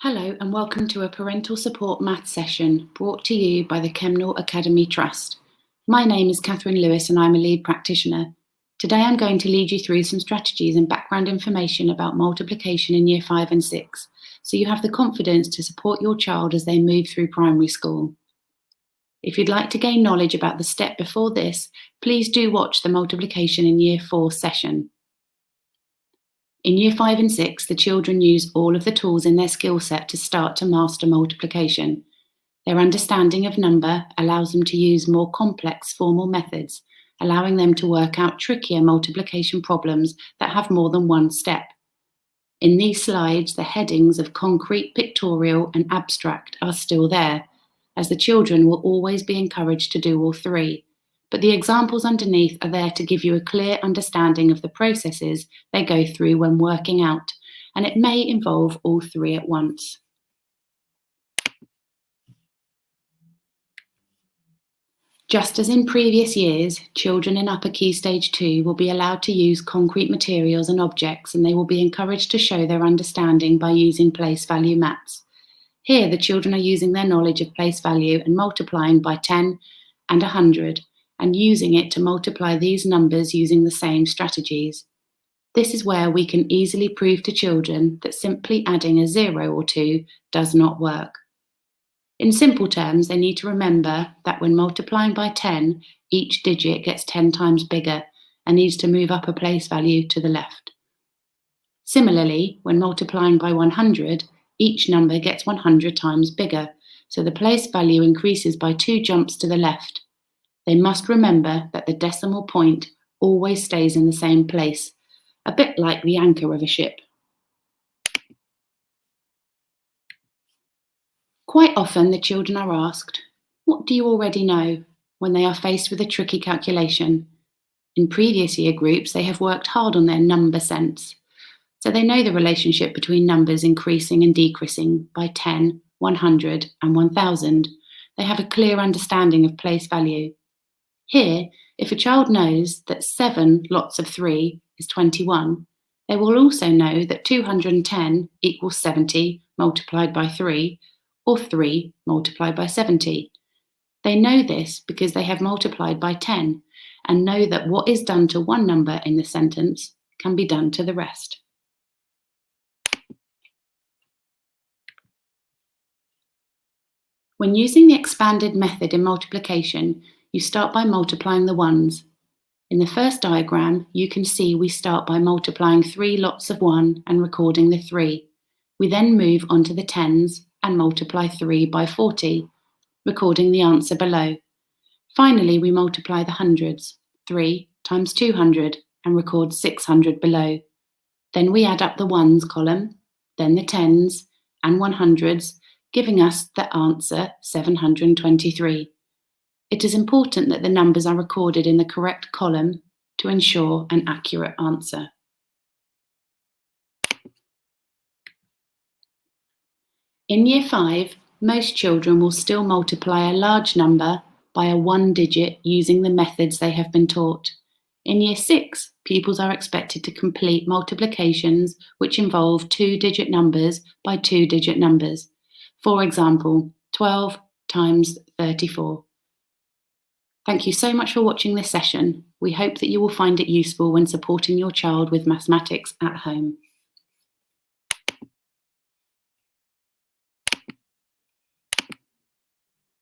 Hello and welcome to a parental support maths session brought to you by the Kemnall Academy Trust. My name is Catherine Lewis and I'm a lead practitioner. Today I'm going to lead you through some strategies and background information about multiplication in Year 5 and 6, so you have the confidence to support your child as they move through primary school. If you'd like to gain knowledge about the step before this, please do watch the multiplication in Year 4 session. In Year 5 and 6, the children use all of the tools in their skill set to start to master multiplication. Their understanding of number allows them to use more complex formal methods, allowing them to work out trickier multiplication problems that have more than one step. In these slides, the headings of concrete, pictorial, and abstract are still there, as the children will always be encouraged to do all three. But the examples underneath are there to give you a clear understanding of the processes they go through when working out, and it may involve all three at once. Just as in previous years, children in Upper Key Stage 2 will be allowed to use concrete materials and objects, and they will be encouraged to show their understanding by using place value maths. Here, the children are using their knowledge of place value and multiplying by 10 and 100, and using it to multiply these numbers using the same strategies. This is where we can easily prove to children that simply adding a 0 or 2 does not work. In simple terms, they need to remember that when multiplying by 10, each digit gets 10 times bigger and needs to move up a place value to the left. Similarly, when multiplying by 100, each number gets 100 times bigger, so the place value increases by 2 jumps to the left. They must remember that the decimal point always stays in the same place, a bit like the anchor of a ship. Quite often the children are asked, "What do you already know?" when they are faced with a tricky calculation. In previous year groups, they have worked hard on their number sense, so they know the relationship between numbers increasing and decreasing by 10, 100, and 1000. They have a clear understanding of place value. Here, if a child knows that 7 lots of 3 is 21, they will also know that 210 equals 70 multiplied by 3, or 3 multiplied by 70. They know this because they have multiplied by 10 and know that what is done to one number in the sentence can be done to the rest. When using the expanded method in multiplication, you start by multiplying the ones. In the first diagram, you can see we start by multiplying 3 lots of 1 and recording the 3. We then move on to the tens and multiply 3 by 40, recording the answer below. Finally, we multiply the hundreds, 3 times 200, and record 600 below. Then we add up the ones column, then the tens and 100s, giving us the answer 723. It is important that the numbers are recorded in the correct column to ensure an accurate answer. In Year 5, most children will still multiply a large number by a 1 digit using the methods they have been taught. In Year 6, pupils are expected to complete multiplications which involve 2-digit numbers by 2-digit numbers. For example, 12 times 34. Thank you so much for watching this session. We hope that you will find it useful when supporting your child with mathematics at home.